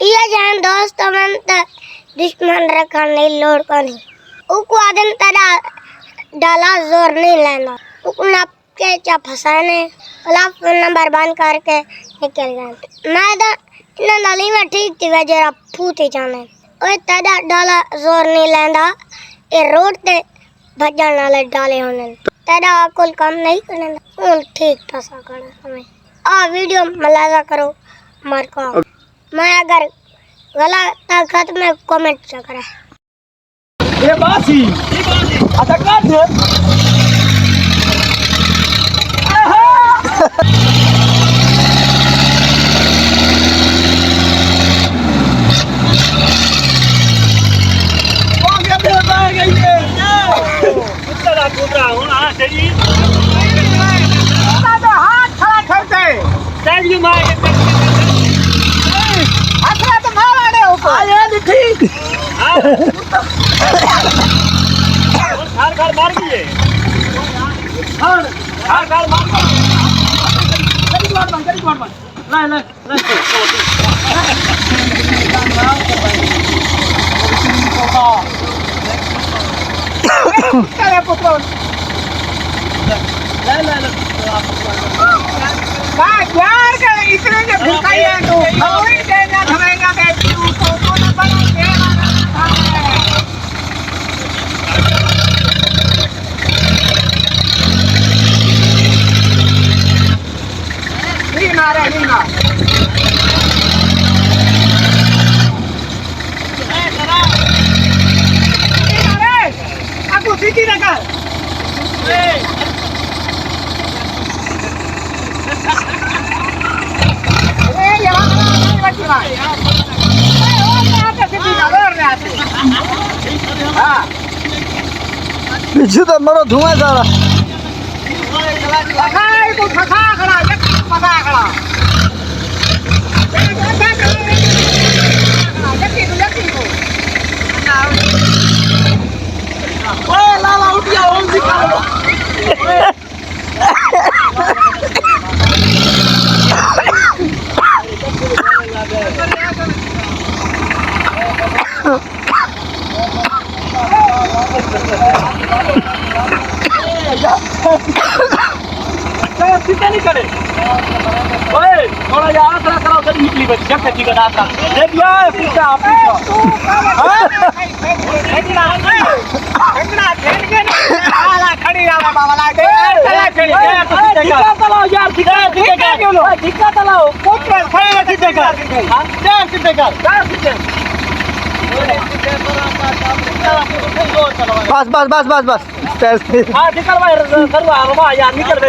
ये जान दोस्त मन त दुश्मन रखन नहीं लोड कोनी उको आदन तड़ा डाला जोर नहीं लेना उको के चा फसाने वाला फोन नंबर बंद करके निकल गए मैं तो इन नाली में ठीक थी वे जरा फूटे जाने ओए तड़ा डाला जोर नहीं लेंदा ए रोड ते भजन वाले डाले होने तड़ा कुल काम नहीं करना उन ठीक फसा करना हमें आ वीडियो मलाजा करो मार को मैं अगर गलत ताकत में कमेंट च करे ये बासी अच्छा काट पीछे तो मरो धुआं जा रहा लाला उठ गया ओम जी सीधा नहीं करे ओए थोड़ा यार खड़ा करो जल्दी निकली बच्ची जब तक का नाता दे दिया सीधा आप ठंडा ठंड के आला खड़ी आला बाबा दे चला खड़ी चला चलाओ यार सीधा चलाओ कोट खड़े सीधे कर हां सीधे कर बस हाँ निकल भाई यार निकल